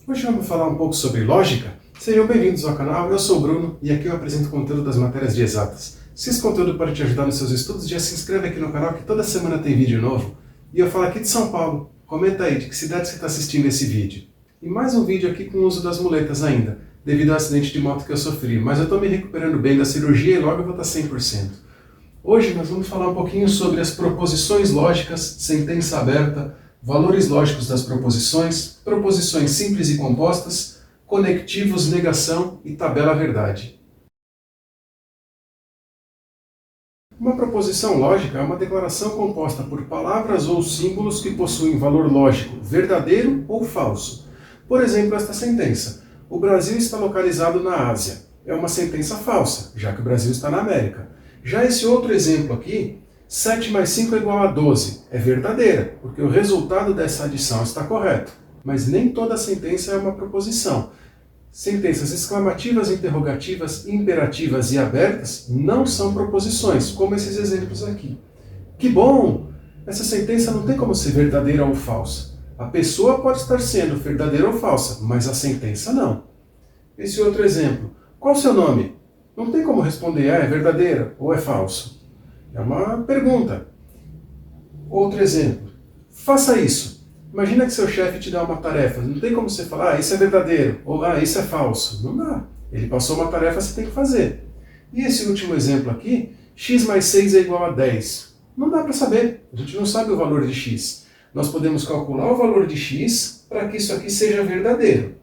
Hoje vamos falar um pouco sobre lógica. Sejam bem-vindos ao canal, eu sou o Bruno e aqui eu apresento conteúdo das matérias de exatas. Se esse conteúdo pode te ajudar nos seus estudos, já se inscreve aqui no canal que toda semana tem vídeo novo. E eu falo aqui de São Paulo. Comenta aí de que cidade você está assistindo esse vídeo. E mais um vídeo aqui com o uso das muletas ainda, devido ao acidente de moto que eu sofri. Mas eu estou me recuperando bem da cirurgia e logo eu vou estar 100%. Hoje nós vamos falar um pouquinho sobre as proposições lógicas, sentença aberta, valores lógicos das proposições, proposições simples e compostas, conectivos, negação e tabela verdade. Uma proposição lógica é uma declaração composta por palavras ou símbolos que possuem valor lógico, verdadeiro ou falso. Por exemplo, esta sentença: o Brasil está localizado na Ásia. É uma sentença falsa, já que o Brasil está na América. Já esse outro exemplo aqui, 7 mais 5 é igual a 12, é verdadeira, porque o resultado dessa adição está correto. Mas nem toda sentença é uma proposição. Sentenças exclamativas, interrogativas, imperativas e abertas não são proposições, como esses exemplos aqui. Que bom! Essa sentença não tem como ser verdadeira ou falsa. A pessoa pode estar sendo verdadeira ou falsa, mas a sentença não. Esse outro exemplo, qual o seu nome? Não tem como responder, é verdadeira ou é falso. É uma pergunta. Outro exemplo, faça isso. Imagina que seu chefe te dá uma tarefa, não tem como você falar, isso é verdadeiro, ou isso é falso. Não dá. Ele passou uma tarefa, você tem que fazer. E esse último exemplo aqui, x mais 6 é igual a 10. Não dá para saber, a gente não sabe o valor de x. Nós podemos calcular o valor de x para que isso aqui seja verdadeiro.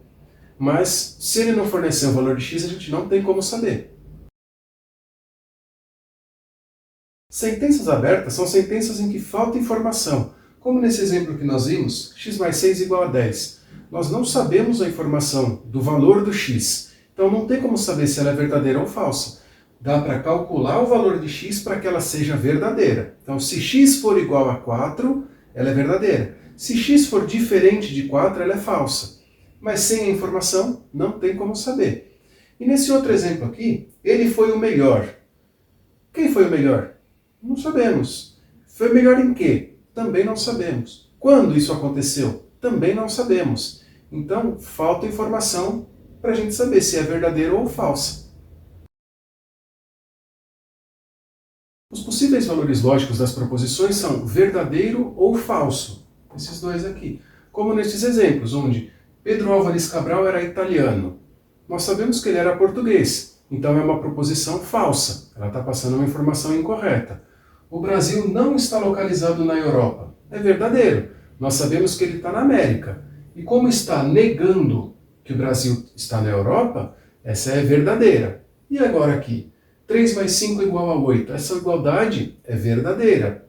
Mas, se ele não fornecer o valor de x, a gente não tem como saber. Sentenças abertas são sentenças em que falta informação, como nesse exemplo que nós vimos, x mais 6 igual a 10. Nós não sabemos a informação do valor do x, então não tem como saber se ela é verdadeira ou falsa. Dá para calcular o valor de x para que ela seja verdadeira. Então, se x for igual a 4, ela é verdadeira. Se x for diferente de 4, ela é falsa. Mas sem a informação, não tem como saber. E nesse outro exemplo aqui, ele foi o melhor. Quem foi o melhor? Não sabemos. Foi melhor em quê? Também não sabemos. Quando isso aconteceu? Também não sabemos. Então, falta informação para a gente saber se é verdadeiro ou falsa. Os possíveis valores lógicos das proposições são verdadeiro ou falso. Esses dois aqui. Como nesses exemplos, onde Pedro Álvares Cabral era italiano. Nós sabemos que ele era português. Então é uma proposição falsa. Ela está passando uma informação incorreta. O Brasil não está localizado na Europa. É verdadeiro. Nós sabemos que ele está na América. E como está negando que o Brasil está na Europa, essa é verdadeira. E agora aqui, 3 mais 5 é igual a 8. Essa igualdade é verdadeira.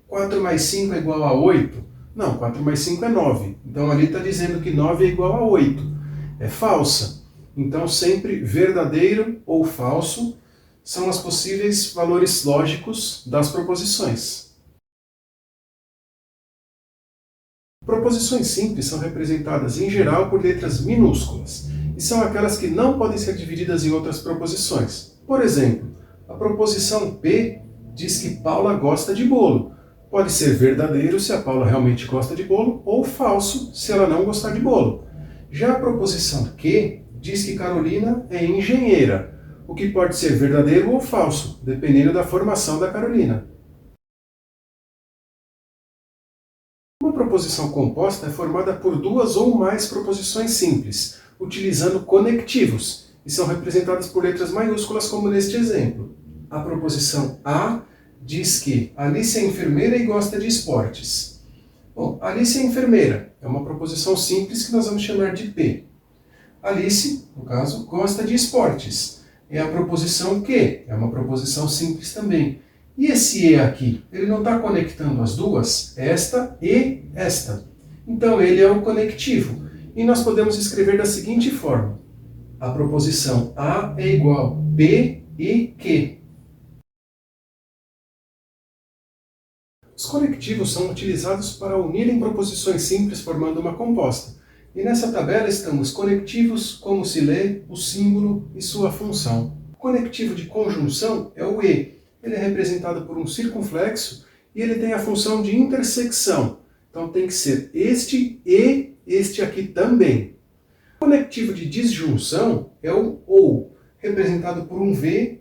4 mais 5 é igual a 8. Não, 4 mais 5 é 9. Então ali está dizendo que 9 é igual a 8. É falsa. Então sempre verdadeiro ou falso são os possíveis valores lógicos das proposições. Proposições simples são representadas em geral por letras minúsculas e são aquelas que não podem ser divididas em outras proposições. Por exemplo, a proposição P diz que Paula gosta de bolo. Pode ser verdadeiro se a Paula realmente gosta de bolo ou falso se ela não gostar de bolo. Já a proposição Q diz que Carolina é engenheira, o que pode ser verdadeiro ou falso, dependendo da formação da Carolina. Uma proposição composta é formada por duas ou mais proposições simples, utilizando conectivos, e são representadas por letras maiúsculas, como neste exemplo. A proposição A diz que Alice é enfermeira e gosta de esportes. Bom, Alice é enfermeira, é uma proposição simples que nós vamos chamar de P. Alice, no caso, gosta de esportes. É a proposição que, é uma proposição simples também. E esse E aqui, ele não está conectando as duas, esta e esta. Então ele é o conectivo. E nós podemos escrever da seguinte forma. A proposição A é igual a P e Q. Os conectivos são utilizados para unirem proposições simples formando uma composta. E nessa tabela estão os conectivos, como se lê, o símbolo e sua função. O conectivo de conjunção é o E. Ele é representado por um circunflexo e ele tem a função de intersecção. Então tem que ser este e este aqui também. O conectivo de disjunção é o OU, representado por um V,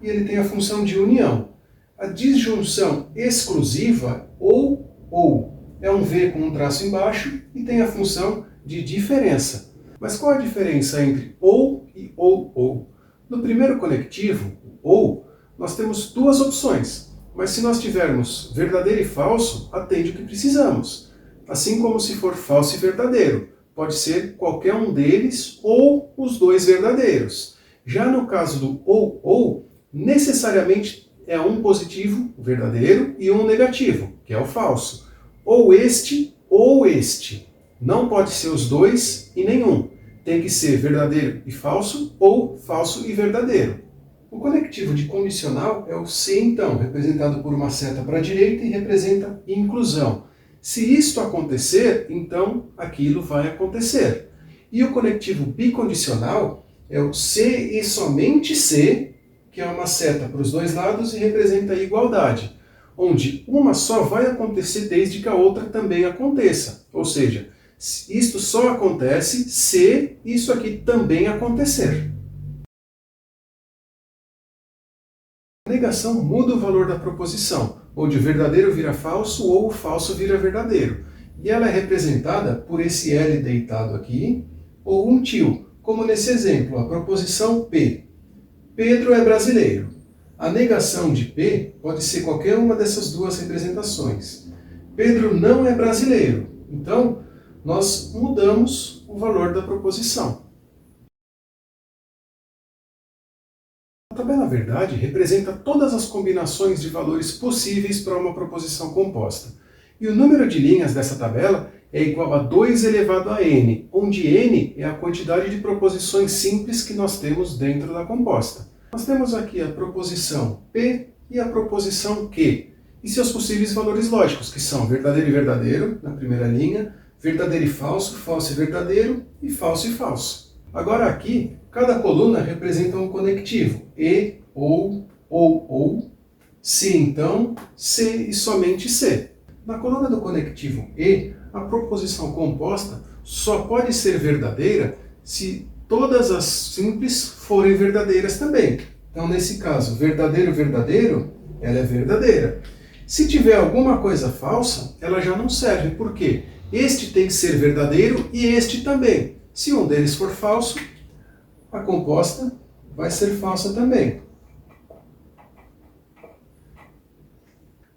e ele tem a função de união. A disjunção exclusiva, OU, é um V com um traço embaixo e tem a função de diferença. Mas qual a diferença entre OU e OU? No primeiro conectivo, OU, nós temos duas opções, mas se nós tivermos verdadeiro e falso, atende o que precisamos. Assim como se for falso e verdadeiro, pode ser qualquer um deles ou os dois verdadeiros. Já no caso do OU, necessariamente é um positivo, o verdadeiro, e um negativo, que é o falso. Ou este. Não pode ser os dois e nenhum. Tem que ser verdadeiro e falso ou falso e verdadeiro. O conectivo de condicional é o se então, representado por uma seta para a direita e representa inclusão. Se isto acontecer, então aquilo vai acontecer. E o conectivo bicondicional é o se e somente se, que é uma seta para os dois lados e representa a igualdade, onde uma só vai acontecer desde que a outra também aconteça. Ou seja, isto só acontece se isso aqui também acontecer. A negação muda o valor da proposição, onde o verdadeiro vira falso ou o falso vira verdadeiro. E ela é representada por esse L deitado aqui, ou um tio, como nesse exemplo, a proposição P. Pedro é brasileiro. A negação de P pode ser qualquer uma dessas duas representações. Pedro não é brasileiro. Então, nós mudamos o valor da proposição. A tabela verdade representa todas as combinações de valores possíveis para uma proposição composta. E o número de linhas dessa tabela é igual a 2 elevado a n, onde n é a quantidade de proposições simples que nós temos dentro da composta. Nós temos aqui a proposição P e a proposição Q, e seus possíveis valores lógicos, que são verdadeiro e verdadeiro, na primeira linha, verdadeiro e falso, falso e verdadeiro, e falso. Agora aqui, cada coluna representa um conectivo, e, ou, se então, se e somente se. Na coluna do conectivo e, a proposição composta só pode ser verdadeira se todas as simples forem verdadeiras também. Então, nesse caso, verdadeiro, ela é verdadeira. Se tiver alguma coisa falsa, ela já não serve. Por quê? Este tem que ser verdadeiro e este também. Se um deles for falso, a composta vai ser falsa também.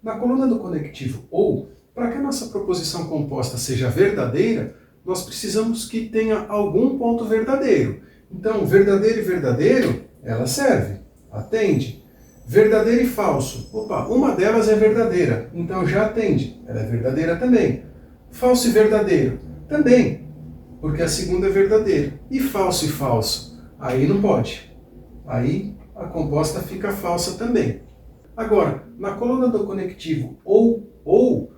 Na coluna do conectivo ou, para que a nossa proposição composta seja verdadeira, nós precisamos que tenha algum ponto verdadeiro. Então, verdadeiro e verdadeiro, ela serve, atende. Verdadeiro e falso, uma delas é verdadeira, então já atende, ela é verdadeira também. Falso e verdadeiro, também, porque a segunda é verdadeira. E falso, aí não pode. Aí a composta fica falsa também. Agora, na coluna do conectivo ou,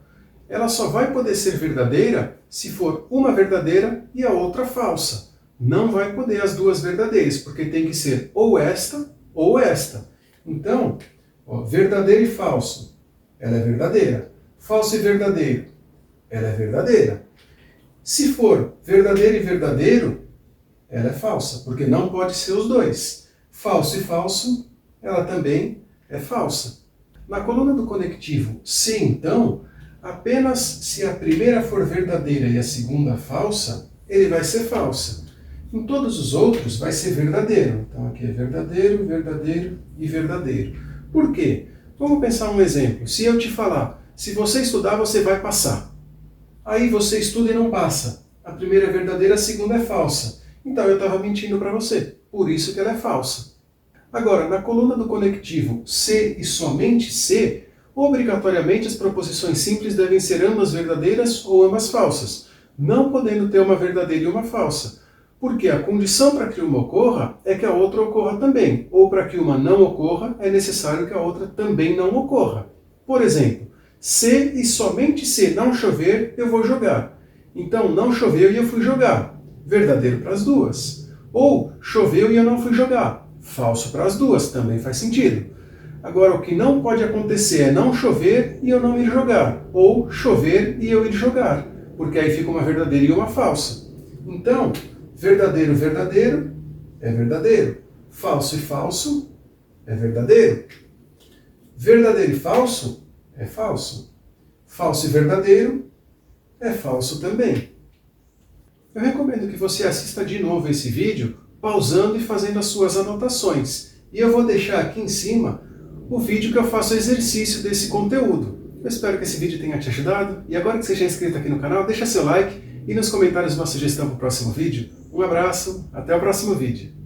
ela só vai poder ser verdadeira se for uma verdadeira e a outra falsa. Não vai poder as duas verdadeiras, porque tem que ser ou esta ou esta. Então, verdadeiro e falso, ela é verdadeira. Falso e verdadeiro, ela é verdadeira. Se for verdadeiro e verdadeiro, ela é falsa, porque não pode ser os dois. Falso e falso, ela também é falsa. Na coluna do conectivo se então, apenas se a primeira for verdadeira e a segunda falsa, ele vai ser falsa. Em todos os outros vai ser verdadeiro. Então aqui é verdadeiro, verdadeiro e verdadeiro. Por quê? Vamos pensar um exemplo. Se eu te falar, se você estudar, você vai passar. Aí você estuda e não passa. A primeira é verdadeira, a segunda é falsa. Então eu estava mentindo para você. Por isso que ela é falsa. Agora, na coluna do conectivo se e somente se, obrigatoriamente as proposições simples devem ser ambas verdadeiras ou ambas falsas, não podendo ter uma verdadeira e uma falsa. Porque a condição para que uma ocorra é que a outra ocorra também, ou para que uma não ocorra é necessário que a outra também não ocorra. Por exemplo, se e somente se não chover, eu vou jogar. Então, não choveu e eu fui jogar. Verdadeiro para as duas. Ou, choveu e eu não fui jogar. Falso para as duas, também faz sentido. Agora, o que não pode acontecer é não chover e eu não ir jogar. Ou chover e eu ir jogar. Porque aí fica uma verdadeira e uma falsa. Então, Verdadeiro, verdadeiro é verdadeiro. Falso e falso é verdadeiro. Verdadeiro e falso é falso. Falso e verdadeiro é falso também. Eu recomendo que você assista de novo esse vídeo, pausando e fazendo as suas anotações. E eu vou deixar aqui em cima o vídeo que eu faço exercício desse conteúdo. Eu espero que esse vídeo tenha te ajudado. E agora que você já é inscrito aqui no canal, deixa seu like e nos comentários uma sugestão para o próximo vídeo. Um abraço, até o próximo vídeo.